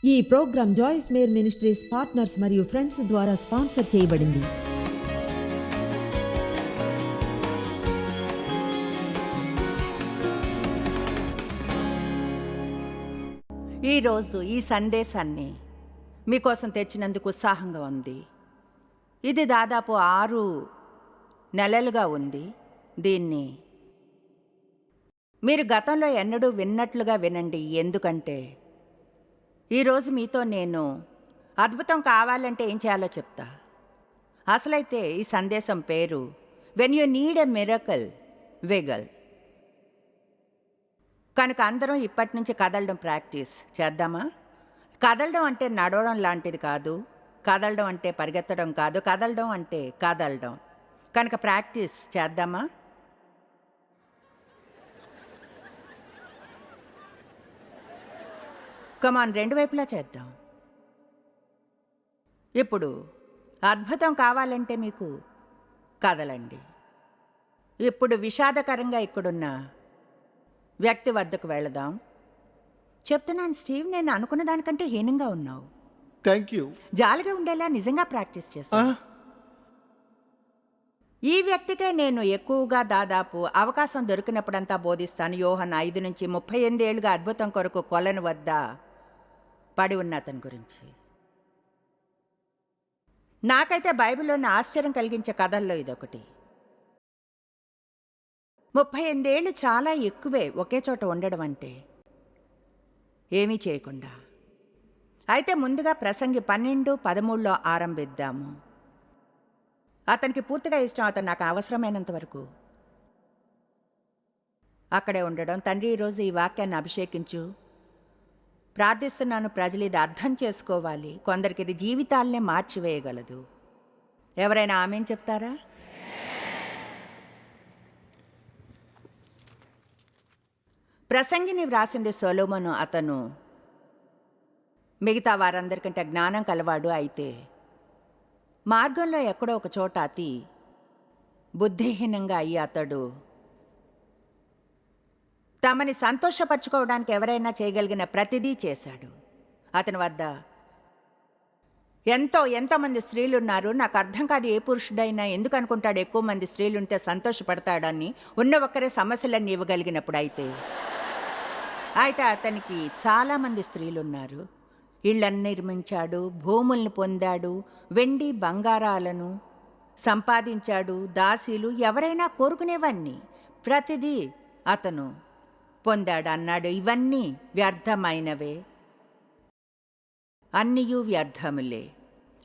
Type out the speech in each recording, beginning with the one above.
ఈ program Joyce Meyer ministries partners మరియు friends ద్వారా స్పాన్సర్ చేయబడింది. ఈరోజు ఈ సందేశాన్ని మీకోసం తెచ్చినందుకు ఉత్సాహంగా ఉంది. ఇది దాదాపు 6 నెలలుగా ఉంది. దీన్ని మీరు గతంలో ఎన్నడూ విన్నట్లుగా వినండి. ఎందుకంటే ఈరోజు మీతో నేను అద్భుతం కావాలంటే ఏం చేయాలో చెప్తా. అసలైతే ఈ సందేశం పేరు when you need a miracle విగల్. కనుక అందరం ఇప్పటి నుంచి కదలడం ప్రాక్టీస్ చేద్దామా? కదలడం అంటే నడవడం లాంటిది కాదు, కదలడం అంటే పరిగెత్తడం కాదు, కదలడం అంటే కదలడం. కనుక ప్రాక్టీస్ చేద్దామా? కమాన్, 2 వైపులా చేద్దాం. ఇప్పుడు అద్భుతం కావాలంటే మీకు కదలండి. ఇప్పుడు విషాదకరంగా ఇక్కడున్న వ్యక్తి వద్దకు వెళదాం. చెప్తున్నాను స్టీవ్, నేను అనుకున్న దానికంటే హీనంగా ఉన్నావు. Thank you. జాలిగా ఉండేలా నిజంగా ప్రాక్టీస్ చేస్తాను. ఈ వ్యక్తికే నేను ఎక్కువగా దాదాపు అవకాశం దొరికినప్పుడంతా బోధిస్తాను. యోహన్ 5 నుంచి 38 ఏళ్ళుగా అద్భుతం కొరకు కొలను వద్ద పడి ఉన్న అతని గురించి. నాకైతే బైబిల్లోని ఆశ్చర్యం కలిగించే కథల్లో ఇదొకటి. 38 ఏళ్ళు చాలా ఎక్కువే ఒకే చోట ఉండడం అంటే, ఏమీ చేయకుండా. అయితే ముందుగా ప్రసంగి 12:13లో ఆరంభిద్దాము. అతనికి పూర్తిగా ఇష్టం. అతను నాకు అవసరమైనంత వరకు అక్కడే ఉండడం. తండ్రి, ఈరోజు ఈ వాక్యాన్ని అభిషేకించు. ప్రార్థిస్తున్నాను, ప్రజలు ఇది అర్థం చేసుకోవాలి. కొందరికి ఇది జీవితాలనే మార్చివేయగలదు. ఎవరైనా ఆమేన్ చెప్తారా? ప్రసంగిని వ్రాసింది సొలొమోను. అతను మిగతా వారందరికంటే జ్ఞానం కలవాడు. అయితే మార్గంలో ఎక్కడో ఒక చోట అతి బుద్ధిహీనంగా అయ్యి అతడు తమని సంతోషపరచుకోవడానికి ఎవరైనా చేయగలిగిన ప్రతిదీ చేశాడు. అతని వద్ద ఎంతోమంది స్త్రీలున్నారు. నాకు అర్థం కాదు, ఏ పురుషుడైనా ఎందుకు అనుకుంటాడు ఎక్కువ మంది స్త్రీలుంటే సంతోషపడతాడని, ఉన్న ఒక్కరే సమస్యలన్నీ ఇవ్వగలిగినప్పుడు. అయితే అతనికి చాలామంది స్త్రీలున్నారు. ఇళ్లను నిర్మించాడు, భూములను పొందాడు, వెండి బంగారాలను సంపాదించాడు, దాసీలు ఎవరైనా కోరుకునేవన్నీ ప్రతిదీ అతను పొందాడు. అన్నాడు, ఇవన్నీ వ్యర్థమైనవే, అన్నీయూ వ్యర్థములే,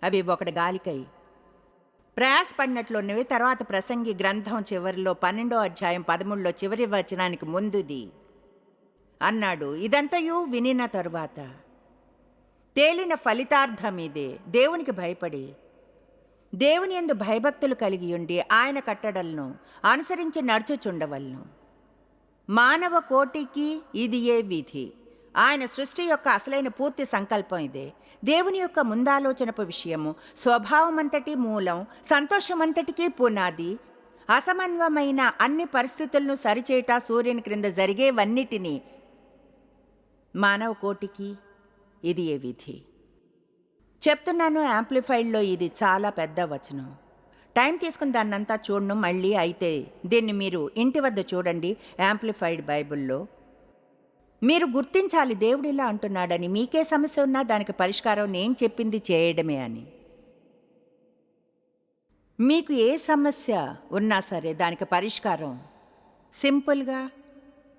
అవి ఒకటి గాలికై ప్రయాసపడినట్లున్నవి. తర్వాత ప్రసంగి గ్రంథం చివరిలో 12వ అధ్యాయం 13లో చివరి వచనానికి ముందుది అన్నాడు. ఇదంతయు వినిన తరువాత తేలిన ఫలితార్థం ఇదే: దేవునికి భయపడి దేవుని యందు భయభక్తులు కలిగి ఉండి ఆయన కట్టడలను అనుసరించి నడుచుచుండవలను. మానవ కోటికి ఇది ఏ విధి. ఆయన సృష్టి యొక్క అసలైన పూర్తి సంకల్పం ఇదే. దేవుని యొక్క ముందాలోచనపు విషయము, స్వభావమంతటి మూలం, సంతోషమంతటికీ పునాది, అసమన్వమైన అన్ని పరిస్థితులను సరిచేయట, సూర్యుని క్రింద జరిగేవన్నిటినీ మానవ కోటికి ఇది ఏ విధి. చెప్తున్నాను, యాంప్లిఫైడ్లో ఇది చాలా పెద్ద వచనం. టైం తీసుకుని దాన్నంతా చూడను మళ్ళీ. అయితే దీన్ని మీరు ఇంటి వద్ద చూడండి. యాంప్లిఫైడ్ బైబిల్లో మీరు గుర్తించాలి, దేవుడు ఇలా అంటున్నాడని. మీకే సమస్య ఉన్నా దానికి పరిష్కారం నేను చెప్పింది చేయడమే అని. మీకు ఏ సమస్య ఉన్నా సరే దానికి పరిష్కారం సింపుల్గా,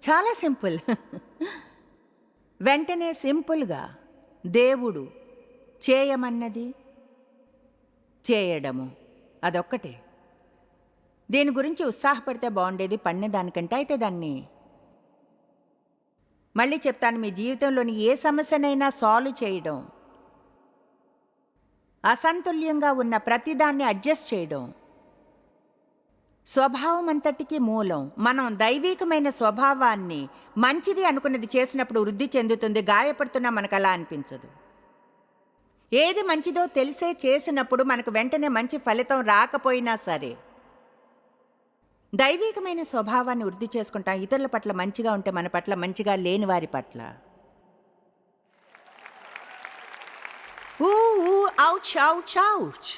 చాలా సింపుల్, వెంటనే సింపుల్గా దేవుడు చేయమన్నది చేయడము, అదొక్కటే. దీని గురించి ఉత్సాహపడితే బాగుండేది పడిన దానికంటే. అయితే దాన్ని మళ్ళీ చెప్తాను. మీ జీవితంలోని ఏ సమస్యనైనా సాల్వ్ చేయడం, అసంతుల్యంగా ఉన్న ప్రతిదాన్ని అడ్జస్ట్ చేయడం, స్వభావం అంతటికీ మూలం. మనం దైవికమైన స్వభావాన్ని మంచిది అనుకున్నది చేసినప్పుడు వృద్ధి చెందుతుంది. గాయపడుతున్నా మనకు అలా అనిపించదు. ఏది మంచిదో తెలిసే చేసినప్పుడు మనకు వెంటనే మంచి ఫలితం రాకపోయినా సరే దైవికమైన స్వభావాన్ని వృద్ధి చేసుకుంటాం. ఇతరుల పట్ల మంచిగా ఉంటే మన పట్ల మంచిగా లేని వారి పట్ల ఊ ఊ, ఔచ్ ఔచ్ ఔచ్.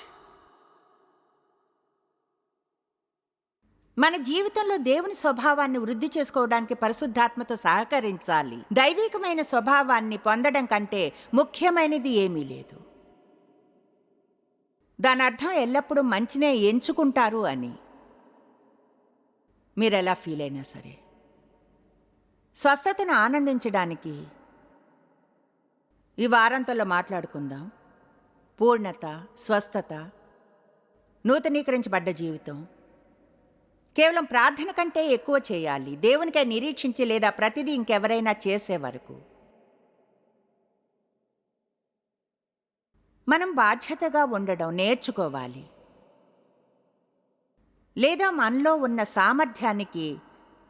మన జీవితంలో దేవుని స్వభావాన్ని వృద్ధి చేసుకోవడానికి పరిశుద్ధాత్మతో సహకరించాలి. దైవికమైన స్వభావాన్ని పొందడం కంటే ముఖ్యమైనది ఏమీ లేదు. దాని అర్థం ఎల్లప్పుడూ మంచినే ఎంచుకుంటారు అని. మీరెలా ఫీల్ అయినా సరే స్వస్థతను ఆనందించడానికి ఈ వారాంతంలో మాట్లాడుకుందాం. పూర్ణత, స్వస్థత, నూతనీకరించబడ్డ జీవితం. కేవలం ప్రార్థన కంటే ఎక్కువ చేయాలి, దేవునికై నిరీక్షించి లేదా ప్రతిదీ ఇంకెవరైనా చేసే వరకు. మనం బాధ్యతగా ఉండడం నేర్చుకోవాలి. లేదా మనలో ఉన్న సామర్థ్యానికి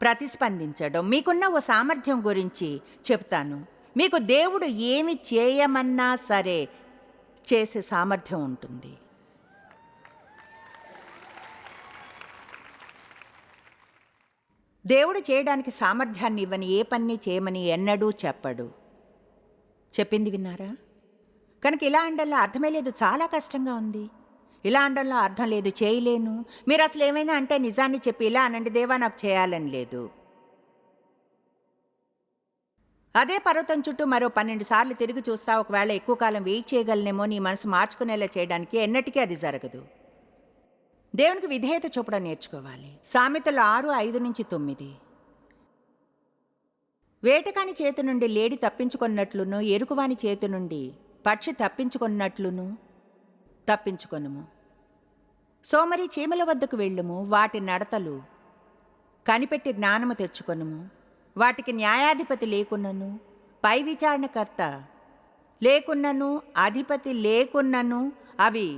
ప్రతిస్పందించడం. మీకున్న ఓ సామర్థ్యం గురించి చెప్తాను. మీకు దేవుడు ఏమి చేయమన్నా సరే చేసే సామర్థ్యం ఉంటుంది. దేవుడు చేయడానికి సామర్థ్యాన్ని ఇవ్వని ఏ పని చేయమని ఎన్నడూ చెప్పడు. చెప్పింది విన్నారా? కనుక ఇలా అనడంలో అర్థమే లేదు, చాలా కష్టంగా ఉంది. ఇలా అనడంలో అర్థం లేదు, చేయలేను. మీరు అసలు ఏమైనా అంటే నిజాన్ని చెప్పి ఇలా అనండి, దేవా నాకు చేయాలని లేదు. అదే పర్వతం చుట్టూ మరో 12 సార్లు తిరిగి చూస్తా, ఒకవేళ ఎక్కువ కాలం వెయిట్ చేయగలనేమో నీ మనసు మార్చుకునేలా చేయడానికి ఎన్నటికీ అది జరగదు. దేవునికి విధేయత చూపడం నేర్చుకోవాలి. సామెతలు 6:5-9. వేటకాని చేతి నుండి లేడి తప్పించుకున్నట్లును, ఎరుకువాని చేతి నుండి పక్షి తప్పించుకున్నట్లును తప్పించుకొనుము. సోమరి చీమల వద్దకు వెళ్ళుము, వాటి నడతలు కనిపెట్టి జ్ఞానము తెచ్చుకొనుము. వాటికి న్యాయాధిపతి లేకున్నను, పై విచారణకర్త లేకున్నను, అధిపతి లేకున్నను అవి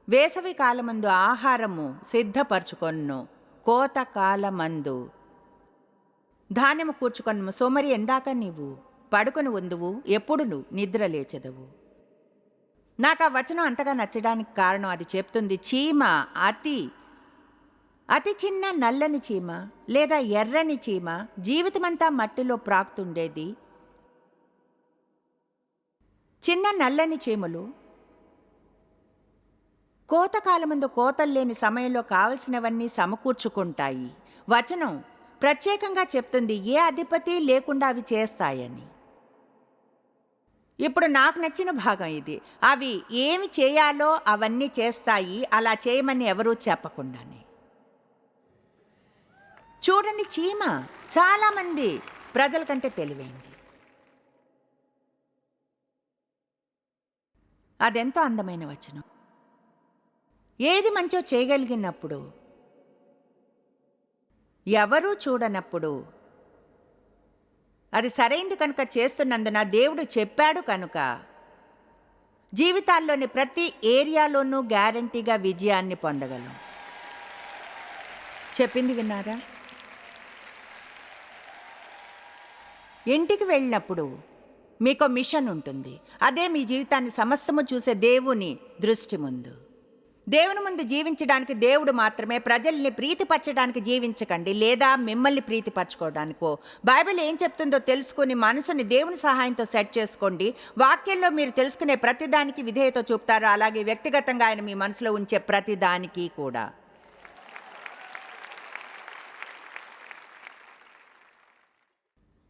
వేసవి కాలమందు ఆహారము సిద్ధపరచుకొన్ను, కోత కాలమందు ధాన్యము కూర్చుకొన్ను. సోమరి ఎందాక నీవు పడుకొని ఉందువు, ఎప్పుడు నువ్వు నిద్ర లేచెదవు. నాకు ఆ వచనం అంతగా నచ్చడానికి కారణం అది చెప్తుంది, చీమ అతి చిన్న నల్లని చీమ లేదా ఎర్రని చీమ జీవితమంతా మట్టిలో ప్రాకుతుండేది. చిన్న నల్లని చీమలు కోతకాలమందు కోతలు లేని సమయంలో కావలసినవన్నీ సమకూర్చుకుంటాయి. వచనం ప్రత్యేకంగా చెప్తుంది ఏ అధిపతి లేకుండా అవి చేస్తాయని. ఇప్పుడు నాకు నచ్చిన భాగం ఇది. అవి ఏమి చేయాలో అవన్నీ చేస్తాయి, అలా చేయమని ఎవరూ చెప్పకుండానే. చూడండి, చీమ చాలామంది ప్రజల కంటే తెలివైంది. అదెంతో అందమైన వచనం. ఏది మంచో చేయగలిగినప్పుడు, ఎవరూ చూడనప్పుడు, అది సరైంది కనుక చేస్తున్నందున, దేవుడు చెప్పాడు కనుక జీవితాల్లోని ప్రతి ఏరియాలోనూ గ్యారంటీగా విజయాన్ని పొందగలం. చెప్పింది విన్నారా? ఇంటికి వెళ్ళినప్పుడు మీకో మిషన్ ఉంటుంది. అదే మీ జీవితాన్ని సమస్తము చూసే దేవుని దృష్టి ముందు. దేవుని ముందు జీవించడానికి దేవుడు మాత్రమే. ప్రజల్ని ప్రీతిపరచడానికి జీవించకండి, లేదా మిమ్మల్ని ప్రీతిపరచుకోవడానికో. బైబిల్ ఏం చెప్తుందో తెలుసుకుని మనసుని దేవుని సహాయంతో సెట్ చేసుకోండి. వాక్యంలో మీరు తెలుసుకునే ప్రతిదానికి విధేయత చూపుతారు. అలాగే వ్యక్తిగతంగా ఆయన మీ మనసులో ఉంచే ప్రతిదానికి కూడా.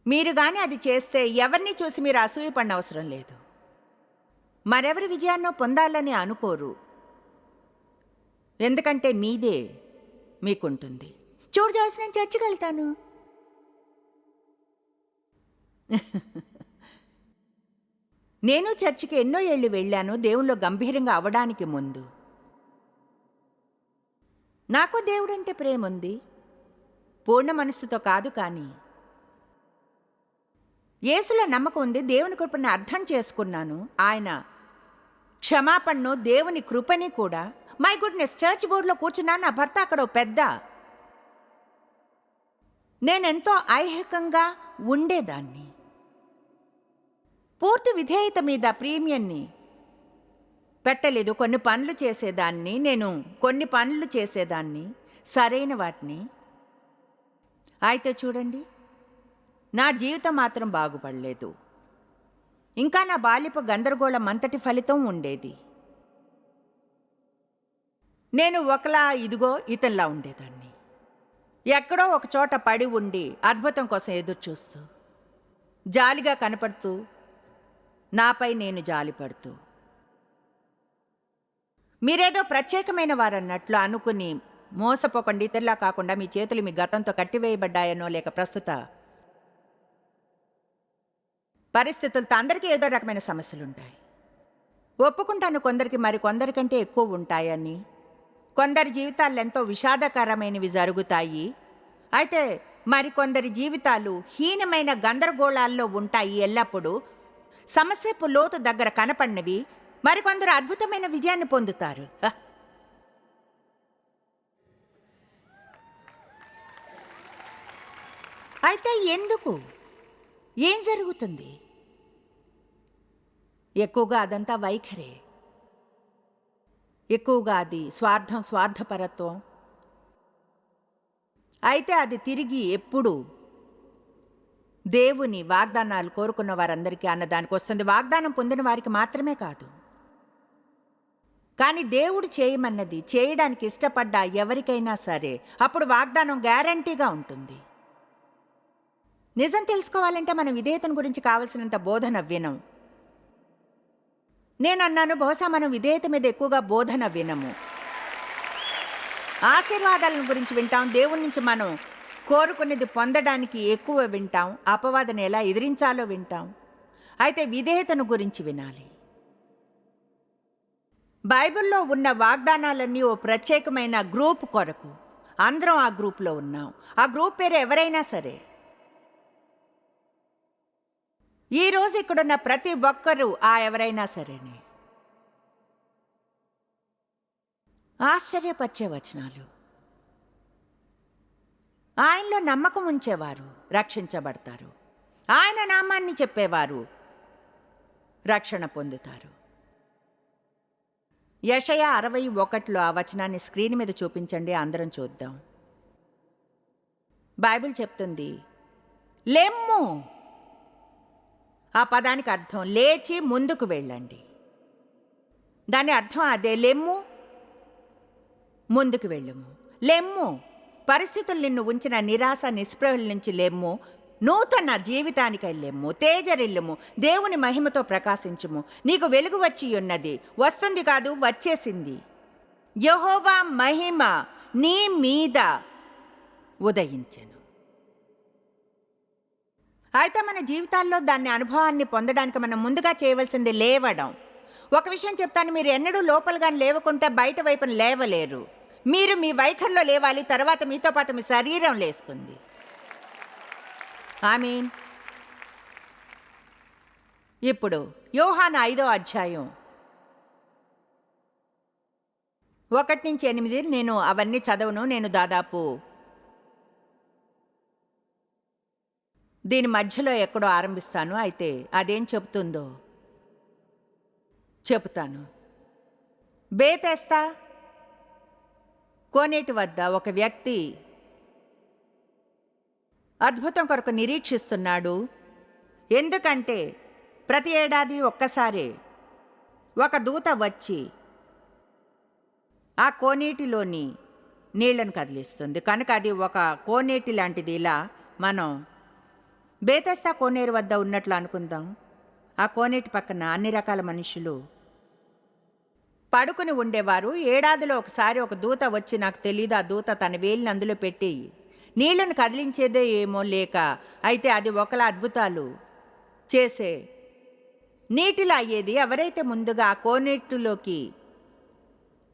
మీరు కానీ అది చేస్తే ఎవరిని చూసి మీరు అసూయపడిన అవసరం లేదు. మరెవరి విజయాన్నో పొందాలని అనుకోరు, ఎందుకంటే మీదే మీకుంటుంది. చూడు జోసి, నేను చర్చికి వెళ్తాను. నేను చర్చికి ఎన్నో ఏళ్ళు వెళ్ళాను, దేవుల్లో గంభీరంగా అవడానికి ముందు. నాకు దేవుడంటే ప్రేమ ఉంది, పూర్ణ మనస్సుతో కాదు, కానీ యేసులో నమ్మకం ఉంది. దేవుని కృపని అర్థం చేసుకున్నాను, ఆయన క్షమాపణను, దేవుని కృపని కూడా. మై గుడ్నెస్, చర్చ్ బోర్డులో కూర్చున్నాను, నా భర్త అక్కడ పెద్ద. నేనెంతో ఐహికంగా ఉండేదాన్ని. పూర్తి విధేయత మీద ప్రీమియంని పెట్టలేదు. కొన్ని పనులు చేసేదాన్ని, సరైన వాటిని. అయితే చూడండి, నా జీవితం మాత్రం బాగుపడలేదు. ఇంకా నా బాల్యపు గందరగోళం అంతటి ఫలితం ఉండేది. నేను ఒకలా ఇదిగో ఇతనిలా ఉండేదాన్ని. ఎక్కడో ఒక చోట పడి ఉండి అద్భుతం కోసం ఎదురు చూస్తూ, జాలిగా కనపడుతూ, నాపై నేను జాలిపడుతూ, మీరేదో ప్రత్యేకమైన వారన్నట్లు అనుకుని మోసపోకండి. ఇతరులా కాకుండా మీ చేతులు మీ గతంతో కట్టివేయబడ్డాయనో, లేక ప్రస్తుత పరిస్థితులతో అందరికీ ఏదో రకమైన సమస్యలుంటాయి. ఒప్పుకుంటాను, కొందరికి మరి కొందరికంటే ఎక్కువ ఉంటాయని. కొందరి జీవితాలు ఎంతో విషాదకరమైనవి జరుగుతాయి. అయితే మరికొందరి జీవితాలు హీనమైన గందరగోళాల్లో ఉంటాయి. ఎల్లప్పుడూ సమస్యపు లోతు దగ్గర కనపడినవి. మరికొందరు అద్భుతమైన విజయాన్ని పొందుతారు. అయితే ఎందుకు? ఏం జరుగుతుంది? ఎక్కువగా అదంతా వైఖరే. ఎక్కువగా అది స్వార్థం, స్వార్థపరత్వం. అయితే అది తిరిగి ఎప్పుడు దేవుని వాగ్దానాలు కోరుకున్న వారందరికీ అన్నదానికి వస్తుంది. వాగ్దానం పొందిన వారికి మాత్రమే కాదు, కానీ దేవుడు చేయమన్నది చేయడానికి ఇష్టపడ్డ ఎవరికైనా సరే అప్పుడు వాగ్దానం గ్యారంటీగా ఉంటుంది. నిజం తెలుసుకోవాలంటే మనం విధేయతను గురించి కావలసినంత బోధన వినం. నేనన్నాను, బహుశా మనం విధేయత మీద ఎక్కువగా బోధన వినము. ఆశీర్వాదాలను గురించి వింటాం, దేవుని నుంచి మనం కోరుకునేది పొందడానికి ఎక్కువ వింటాం, అపవాదన ఎలా ఎదిరించాలో వింటాం. అయితే విధేయతను గురించి వినాలి. బైబిల్లో ఉన్న వాగ్దానాలన్నీ ఓ ప్రత్యేకమైన గ్రూప్ కొరకు. అందరం ఆ గ్రూప్లో ఉన్నాం. ఆ గ్రూప్ పేరు ఎవరైనా సరే. ఈరోజు ఇక్కడున్న ప్రతి ఒక్కరూ ఆ ఎవరైనా సరేనే. ఆశ్చర్యపరిచే వచనాలు. ఆయనలో నమ్మకం ఉంచేవారు రక్షించబడతారు. ఆయన నామాన్ని చెప్పేవారు రక్షణ పొందుతారు. యెషయా 61 ఆ వచనాన్ని స్క్రీన్ మీద చూపించండి, అందరం చూద్దాం. బైబిల్ చెప్తుంది, లెమ్ము. ఆ పదానికి అర్థం లేచి ముందుకు వెళ్ళండి. దాని అర్థం అదే, లెమ్ము, ముందుకు వెళ్ళము. లెమ్ము, పరిస్థితులు నిన్ను ఉంచిన నిరాశ నిస్పృహల నుంచి లెమ్ము. నూతన జీవితానికై లెమ్ము, తేజరిల్లుము, దేవుని మహిమతో ప్రకాశించుము. నీకు వెలుగు వచ్చి ఉన్నది, వస్తుంది కాదు వచ్చేసింది. యెహోవా మహిమ నీ మీద ఉదయించెను. అయితే మన జీవితాల్లో దాన్ని అనుభవాన్ని పొందడానికి మనం ముందుగా చేయవలసింది లేవడం. ఒక విషయం చెప్తాను, మీరు ఎన్నడూ లోపలగా లేవకుంటే బయట వైపున లేవలేరు. మీరు మీ వైఖరిలో లేవాలి, తర్వాత మీతో పాటు మీ శరీరం లేస్తుంది. ఆమేన్. ఇప్పుడు యోహాను 5వ అధ్యాయం 1-8. నేను అవన్నీ చదవను, నేను దాదాపు దీని మధ్యలో ఎక్కడో ఆరంభిస్తాను. అయితే అదేం చెబుతుందో చెబుతాను. బేతెస్దా కోనేటి వద్ద ఒక వ్యక్తి అద్భుతం కొరకు నిరీక్షిస్తున్నాడు. ఎందుకంటే ప్రతి ఏడాది ఒక్కసారే ఒక దూత వచ్చి ఆ కోనేటిలోని నీళ్లను కదిలిస్తుంది. కనుక అది ఒక కోనేటి లాంటిది. ఇలా మనం బేతెస్దా కోనేరు వద్ద ఉన్నట్లు అనుకుందాం. ఆ కోనేటి పక్కన అన్ని రకాల మనుషులు పడుకుని ఉండేవారు. ఏడాదిలో ఒకసారి ఒక దూత వచ్చి, నాకు తెలీదు, ఆ దూత తన వేలిని అందులో పెట్టి నీళ్లను కదిలించేదే ఏమో, లేక అయితే అది ఒకలా అద్భుతాలు చేసే నీటిలో అయ్యేది. ఎవరైతే ముందుగా ఆ కోనేటిలోకి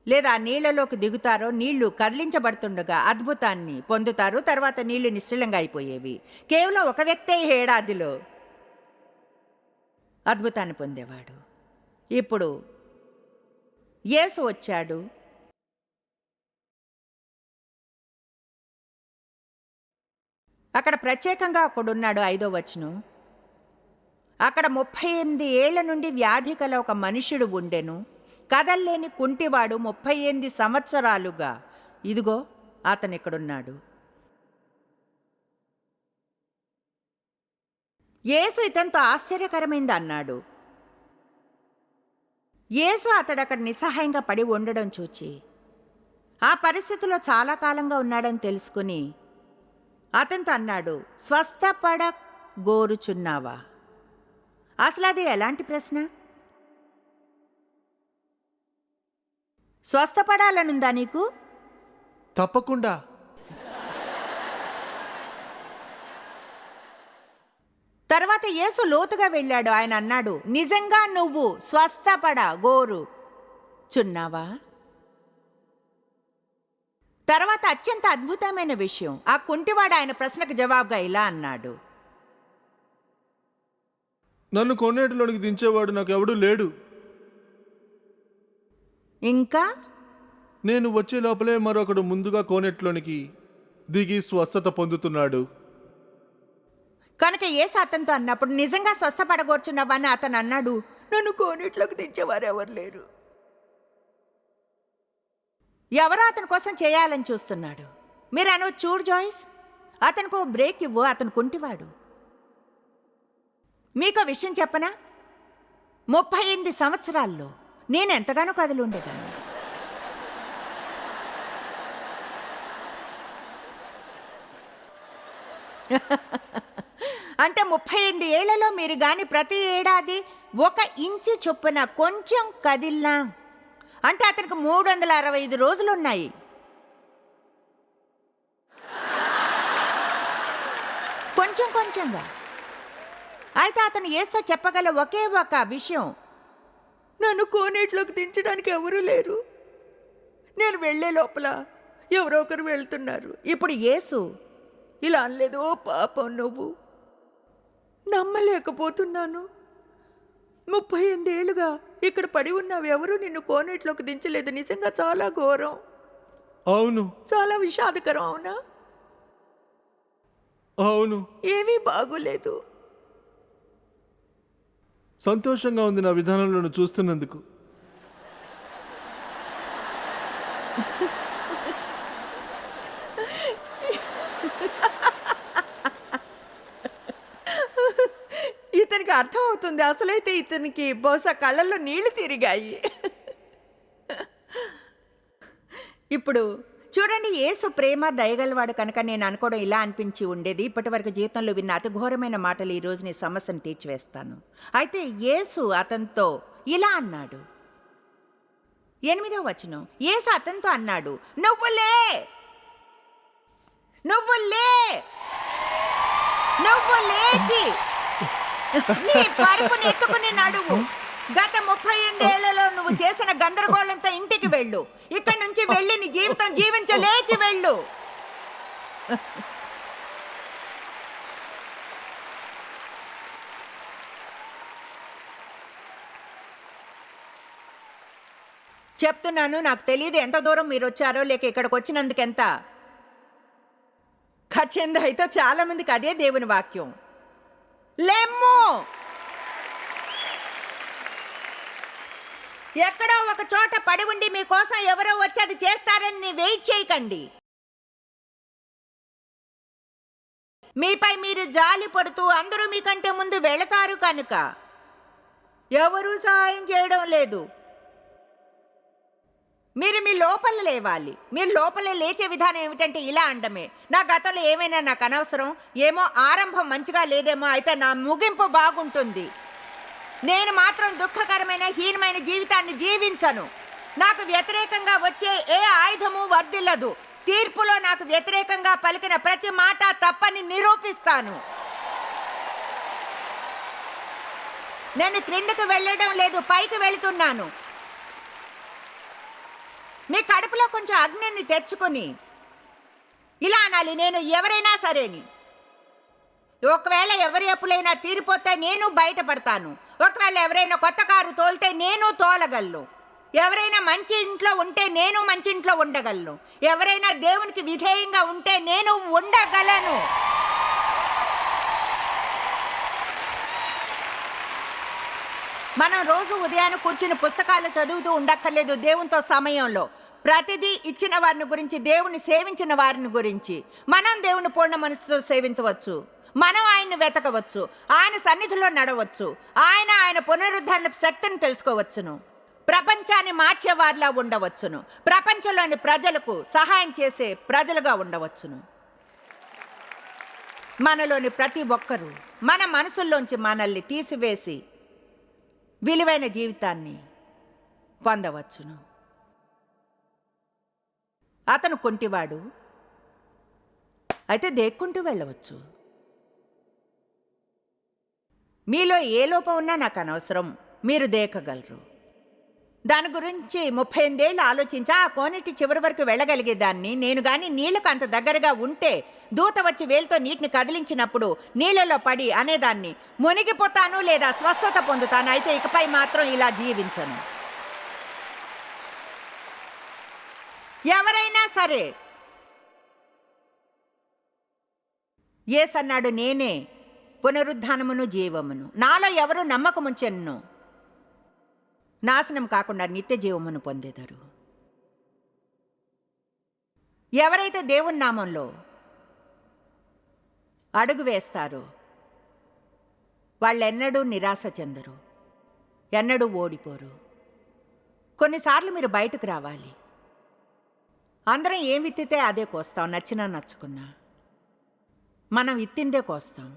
లేదా ఆ నీళ్లలోకి దిగుతారో నీళ్లు కదిలించబడుతుండగా అద్భుతాన్ని పొందుతారు. తర్వాత నీళ్లు నిశ్చలంగా అయిపోయేవి. కేవలం ఒక వ్యక్తే ఏడాదిలో అద్భుతాన్ని పొందేవాడు. ఇప్పుడు యేసు వచ్చాడు. అక్కడ ప్రత్యేకంగా ఒకడున్నాడు. 5వ వచనం, అక్కడ 38 ఏళ్ల నుండి వ్యాధి కల ఒక మనుష్యుడు ఉండెను. కదల్లేని కుంటివాడు 38 సంవత్సరాలుగా. ఇదిగో అతను ఇక్కడున్నాడు. యేసు ఇతనితో ఆశ్చర్యకరమైంది అన్నాడు. యేసు అతడు అక్కడ నిస్సహాయంగా పడి ఉండడం చూచి ఆ పరిస్థితిలో చాలా కాలంగా ఉన్నాడని తెలుసుకుని అతనితో అన్నాడు, స్వస్థపడ గోరుచున్నావా? అసలు అది ఎలాంటి ప్రశ్న? స్వస్థపడాలనుందా నీకు? తప్పకుండా. తర్వాత యేసు లోతుగా వెళ్ళాడు. ఆయన అన్నాడు, నిజంగా నువ్వు స్వస్థపడ గోరుచున్నావా? తర్వాత అత్యంత అద్భుతమైన విషయం, ఆ కుంటివాడు ఆయన ప్రశ్నకు జవాబుగా ఇలా అన్నాడు, నన్ను కోనేటిలోనికి దించేవాడు నాకెవడూ లేడు. ఇంకా నేను వచ్చే లోపలే మరొకడు ముందుగా కోనేటిలోనికి దిగి స్వస్థత పొందుతున్నాడు. కనుక యేసు అతనితో అన్నప్పుడు, నిజంగా స్వస్థపడగోర్చున్నావా అని అతను అన్నాడు, నన్ను కోనేట్లోకి దించేవారు ఎవరు లేరు. ఎవరో అతని కోసం చేయాలని చూస్తున్నాడు. మీరు అనవచ్చు, చూడు జాయిస్, అతనికి ఓ బ్రేక్ ఇవ్వు, అతను కుంటివాడు. మీకు విషయం చెప్పనా? 38 సంవత్సరాల్లో నేను ఎంతగానో కదిలి ఉండేదాన్ని. అంటే 38 ఏళ్లలో మీరు గాని ప్రతి ఏడాది 1 ఇంచు చొప్పున కొంచెం కదిలినా అంటే అతనికి 365 రోజులు ఉన్నాయి. కొంచెం కొంచెంగా. అయితే అతను యేసుతో చెప్పగల ఒకే ఒక విషయం, నన్ను కోనేట్లోకి దించడానికి ఎవరూ లేరు. నేను వెళ్ళే లోపల ఎవరో ఒకరు వెళ్తున్నారు. ఇప్పుడు యేసు ఇలా అనలేదు, ఓ పాపం నువ్వు, నమ్మలేకపోతున్నాను, 38 ఏళ్ళుగా ఇక్కడ పడి ఉన్నావు, ఎవరు నిన్ను కోనేట్లోకి దించలేదు. నిజంగా చాలా ఘోరం. అవును, చాలా విషాదకరం. అవునా? అవును. ఏమీ బాగోలేదు. సంతోషంగా ఉంది నా విధానంలో చూస్తున్నందుకు. ఇతనికి అర్థం అవుతుంది. అసలైతే ఇతనికి బహుశా కళ్ళల్లో నీళ్లు తిరిగాయి. ఇప్పుడు చూడండి, యేసు ప్రేమ దయగలవాడు కనుక నేను అనుకోవడం ఇలా అనిపించి ఉండేది. ఇప్పటి వరకు జీవితంలో విన్న అతి ఘోరమైన మాటలు ఈ రోజు నీ సమస్యను తీర్చివేస్తాను. అయితే యేసు అతనితో ఇలా అన్నాడు. 8వ వచనం, యేసు అతనితో అన్నాడు, నువ్వు లే, నువ్వు లే, నువ్వు లేచి నీ పరుపుని ఎత్తుకుని నడువు. గత 38 ఏళ్లలో నువ్వు చేసిన గందరగోళంతో ఇంటికి వెళ్ళు. ఇక్కడి నుంచి వెళ్ళి నీ జీవితం జీవించు, లేచి వెళ్ళు. చెప్తున్నాను, నాకు తెలియదు ఎంత దూరం మీరు వచ్చారో, లేక ఇక్కడికి వచ్చినందుకు ఎంత ఖర్చయిందో. అయితే చాలా మందికి అదే దేవుని వాక్యం. లెమ్ము, ఎక్కడో ఒక చోట పడి ఉండి మీకోసం ఎవరో వచ్చి అది చేస్తారని వెయిట్ చేయకండి. మీపై మీరు జాలి పడుతూ అందరూ మీకంటే ముందు వెళతారు కనుక ఎవరూ సహాయం చేయడం లేదు. మీరు మీ లోపల లేవాలి. మీరు లోపల లేచే విధానం ఏమిటంటే ఇలా అండమే, నా గతంలో ఏమైనా నాకు అనవసరం, ఏమో ఆరంభం మంచిగా లేదేమో, అయితే నా ముగింపు బాగుంటుంది. నేను మాత్రం దుఃఖకరమైన హీనమైన జీవితాన్ని జీవించను. నాకు వ్యతిరేకంగా వచ్చే ఏ ఆయుధము వర్ధిల్లదు. తీర్పులో నాకు వ్యతిరేకంగా పలికిన ప్రతి మాట తప్పని నిరూపిస్తాను. నేను క్రిందకు వెళ్ళడం లేదు, పైకి వెళుతున్నాను. మీ కడుపులో కొంచెం అగ్నిని తెచ్చుకొని ఇలా అనాలి, నేను ఎవరైనా సరేని. ఒకవేళ ఎవరి అప్పులైనా తీరిపోతే నేను బయటపడతాను. ఒకవేళ ఎవరైనా కొత్త కారు తోలితే నేను తోలగలను. ఎవరైనా మంచి ఇంట్లో ఉంటే నేను మంచి ఇంట్లో ఉండగలను. ఎవరైనా దేవునికి విధేయంగా ఉంటే నేను ఉండగలను. మనం రోజు ఉదయాన్ని కూర్చుని పుస్తకాలు చదువుతూ ఉండక్కర్లేదు. దేవునితో సమయంలో ప్రతిదీ ఇచ్చిన వారిని గురించి, దేవుని సేవించిన వారిని గురించి మనం దేవుని పూర్ణ మనసుతో సేవించవచ్చు. మనం ఆయన్ని వెతకవచ్చు, ఆయన సన్నిధిలో నడవచ్చు, ఆయన పునరుద్ధరణ శక్తిని తెలుసుకోవచ్చును. ప్రపంచాన్ని మార్చేవారిలా ఉండవచ్చును, ప్రపంచంలోని ప్రజలకు సహాయం చేసే ప్రజలుగా ఉండవచ్చును. మనలోని ప్రతి ఒక్కరూ మన మనసుల్లోంచి మనల్ని తీసివేసి విలువైన జీవితాన్ని పొందవచ్చును. అతను కుంటివాడు అయితే దేక్కుంటూ వెళ్ళవచ్చు. మీలో ఏ లోపం ఉన్నా నాకు అనవసరం, మీరు దేకగలరు. దాని గురించి 38 ఏళ్ళు ఆలోచించా ఆ కోనేటి చివరి వరకు వెళ్ళగలిగేదాన్ని. నేను గాని నీళ్లకు అంత దగ్గరగా ఉంటే దూత వచ్చి వేలుతో నీటిని కదిలించినప్పుడు నీళ్లలో పడి అనేదాన్ని, మునిగిపోతాను లేదా స్వస్థత పొందుతాను, అయితే ఇకపై మాత్రం ఇలా జీవించను. ఎవరైనా సరే యేసన్నాడు, నేనే పునరుద్ధానమును జీవమును, నాలో ఎవరు నమ్మకముంచెను నాశనం కాకుండా నిత్య జీవమును పొందేదారు. ఎవరైతే దేవుని నామంలో అడుగు వేస్తారో వాళ్ళెన్నడూ నిరాశ చెందరు, ఎన్నడూ ఓడిపోరు. కొన్నిసార్లు మీరు బయటకు రావాలి. అందరం ఏం విత్తితే అదే కోస్తాం, నచ్చినా నచ్చుకున్నా మనం విత్తిందే కోస్తాం.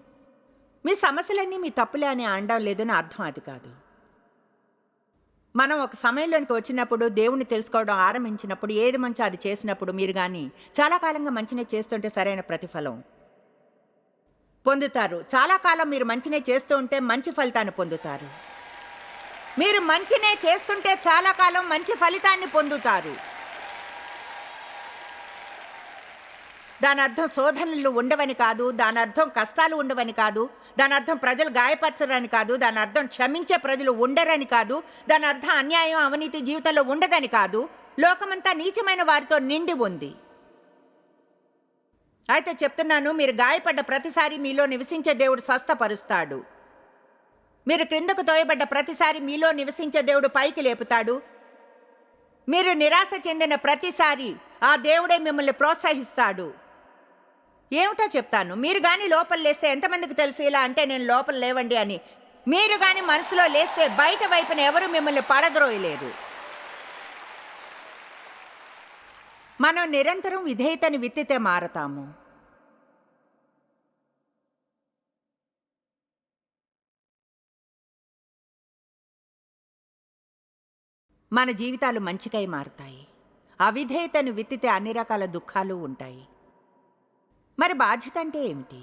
మీ సమస్యలన్నీ మీ తప్పులే అని అనడం లేదని అర్థం అది కాదు. మనం ఒక సమయంలోనికి వచ్చినప్పుడు, దేవుణ్ణి తెలుసుకోవడం ఆరంభించినప్పుడు, ఏది మంచో అది చేసినప్పుడు మీరు కానీ చాలా కాలంగా మంచినే చేస్తుంటే సరైన ప్రతిఫలం పొందుతారు. చాలా కాలం మీరు మంచినే చేస్తూ ఉంటే మంచి ఫలితాన్ని పొందుతారు. మీరు మంచినే చేస్తుంటే చాలా కాలం మంచి ఫలితాన్ని పొందుతారు. దాని అర్థం శోధనలు ఉండవని కాదు, దాని అర్థం కష్టాలు ఉండవని కాదు, దాని అర్థం ప్రజలు గాయపరచరని కాదు, దాని అర్థం క్షమించే ప్రజలు ఉండరని కాదు, దాని అర్థం అన్యాయం అవినీతి జీవితంలో ఉండదని కాదు. లోకమంతా నీచమైన వారితో నిండి ఉంది. అయితే చెప్తున్నాను, మీరు గాయపడ్డ ప్రతిసారి మీలో నివసించే దేవుడు స్వస్థపరుస్తాడు. మీరు క్రిందకు తోయబడ్డ ప్రతిసారి మీలో నివసించే దేవుడు పైకి లేపుతాడు. మీరు నిరాశ చెందిన ప్రతిసారి ఆ దేవుడే మిమ్మల్ని ప్రోత్సహిస్తాడు. ఏమిటో చెప్తాను, మీరు కానీ లోపల లేస్తే ఎంతమందికి తెలుసు ఇలా అంటే నేను లోపల లేవండి అని. మీరు కానీ మనసులో లేస్తే బయట వైపున ఎవరు మిమ్మల్ని పడద్రోయలేరు. మనం నిరంతరం విధేయతని విత్తితే మారతాము. మన జీవితాలు మంచికై మారుతాయి. అవిధేయతను విత్తితే అన్ని రకాల దుఃఖాలు ఉంటాయి. మరి బాధ్యత అంటే ఏమిటి?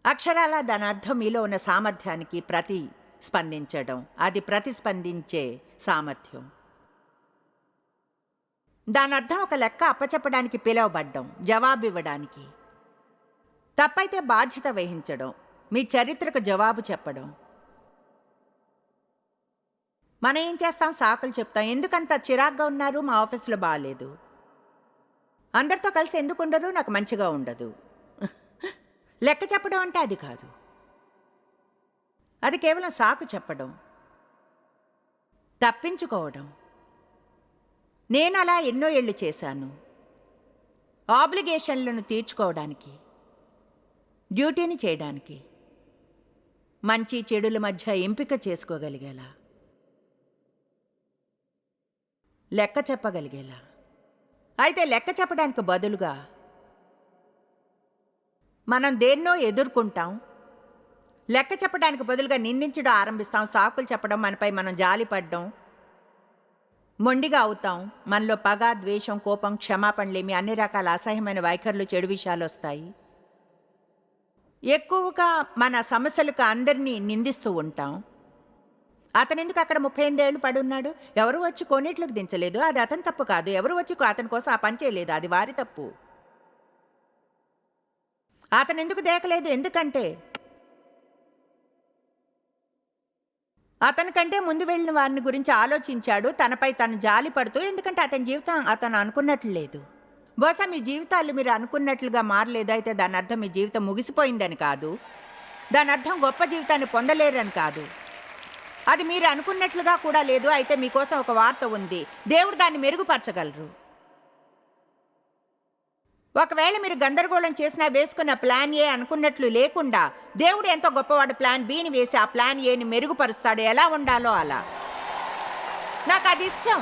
అక్షరాల దాని అర్థం మీలో ఉన్న సామర్థ్యానికి ప్రతిస్పందించడం. అది ప్రతిస్పందించే సామర్థ్యం. దాని అర్థం ఒక లెక్క అప్పచెప్పడానికి పిలువబడ్డం, జవాబు ఇవ్వడానికి. తప్పైతే బాధ్యత వహించడం, మీ చరిత్రకు జవాబు చెప్పడం. మనం ఏం చేస్తాం? సాకులు చెప్తాం. ఎందుకంత చిరాగ్గా ఉన్నారు? మా ఆఫీసులో బాగాలేదు. అందరితో కలిసి ఎందుకు ఉండరు? నాకు మంచిగా ఉండదు. లెక్క చెప్పడం అంటే అది కాదు. అది కేవలం సాకు చెప్పడం, తప్పించుకోవడం. నేను అలా ఎన్నో ఏళ్ళు చేశాను. ఆబ్లిగేషన్లను తీర్చుకోవడానికి, డ్యూటీని చేయడానికి, మంచి చెడుల మధ్య ఎంపిక చేసుకోగలిగేలా, లెక్క చెప్పగలిగేలా. అయితే లెక్క చెప్పడానికి బదులుగా మనం దేన్నో ఎదుర్కొంటాం. లెక్క చెప్పడానికి బదులుగా నిందించడం ఆరంభిస్తాం. సాకులు చెప్పడం, మనపై మనం జాలిపడడం, మొండిగా అవుతాం. మనలో పగ, ద్వేషం, కోపం, క్షమాపణలేమి, అన్ని రకాల అసహ్యమైన వైఖరులు, చెడు విషయాలు వస్తాయి. ఎక్కువగా మన సమస్యలకు అందరినీ నిందిస్తూ ఉంటాం. అతనెందుకు అక్కడ 38 ఏళ్ళు పడున్నాడు? ఎవరు వచ్చి కోనేట్లకు దించలేదు, అది అతని తప్పు కాదు. ఎవరు వచ్చి అతని కోసం ఆ పని చేయలేదు, అది వారి తప్పు. అతనెందుకు దేకలేదు? ఎందుకంటే అతనికంటే ముందు వెళ్ళిన వారిని గురించి ఆలోచించాడు, తనపై తను జాలి పడుతూ. ఎందుకంటే అతని జీవితం అతను అనుకున్నట్లు లేదు. బహుశా మీ జీవితాలు మీరు అనుకున్నట్లుగా మారలేదు. అయితే దాని అర్థం మీ జీవితం ముగిసిపోయిందని కాదు. దాని అర్థం గొప్ప జీవితాన్ని పొందలేరని కాదు. అది మీరు అనుకున్నట్లుగా కూడా లేదు. అయితే మీకోసం ఒక వార్త ఉంది. దేవుడు దాన్ని మెరుగుపరచగలరు. ఒకవేళ మీరు గందరగోళం చేసినా, వేసుకున్న ప్లాన్ ఏ అనుకున్నట్లు లేకుండా దేవుడు ఎంతో గొప్పవాడు ప్లాన్ బిని వేసి ఆ ప్లాన్ ఏని మెరుగుపరుస్తాడు. ఎలా ఉండాలో అలా. నాకు అది ఇష్టం,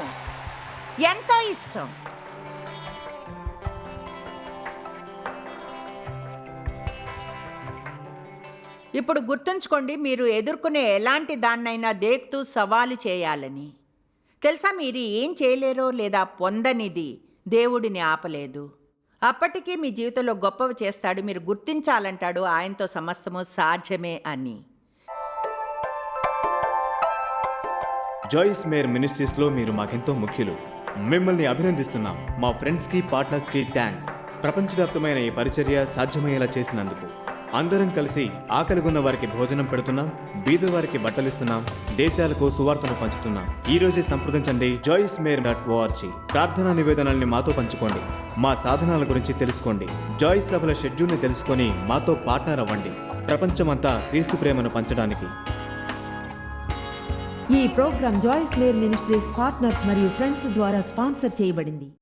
ఎంతో ఇష్టం. ఇప్పుడు గుర్తుంచుకోండి, మీరు ఎదుర్కొనే ఎలాంటి దాన్నైనా దేక్తూ సవాలు చేయాలని. తెలుసా, మీరు ఏం చేయలేరో లేదా పొందనిది దేవుడిని ఆపలేదు. అప్పటికీ మీ జీవితంలో గొప్పవి చేస్తాడు. మీరు గుర్తించాలంటాడు ఆయనతో సమస్తము సాధ్యమే అని. జాయిస్ మేర్ మినిస్ట్రీస్లో మీరు మాకెంతో ముఖ్యులు. మిమ్మల్ని అభినందిస్తున్నాం. మా ఫ్రెండ్స్కి, పార్ట్నర్స్కి థ్యాంక్స్. ప్రపంచవ్యాప్తమైన ఈ పరిచర్య సాధ్యమయ్యేలా చేసినందుకు. అందరం కలిసి ఆకలిగొన్న వారికి భోజనం పెడుతున్నాం, బీదవారికి బట్టలిస్తున్నాం, దేశాలకు సువార్తను పంచుతున్నాం. ఈ రోజే సంప్రదించండి joycemeir.org. ప్రార్థనా నివేదనల్ని మాతో పంచుకోండి. మా సాధనాల గురించి తెలుసుకోండి. జాయిస్ సభల షెడ్యూల్ని తెలుసుకొని మాతో పార్ట్నర్ అవ్వండి. ప్రపంచమంతా క్రీస్తు ప్రేమను పంచడానికి. ఈ program Joyce Meyer ministries partners మరియు ఫ్రెండ్స్ ద్వారా స్పాన్సర్ చేయబడింది.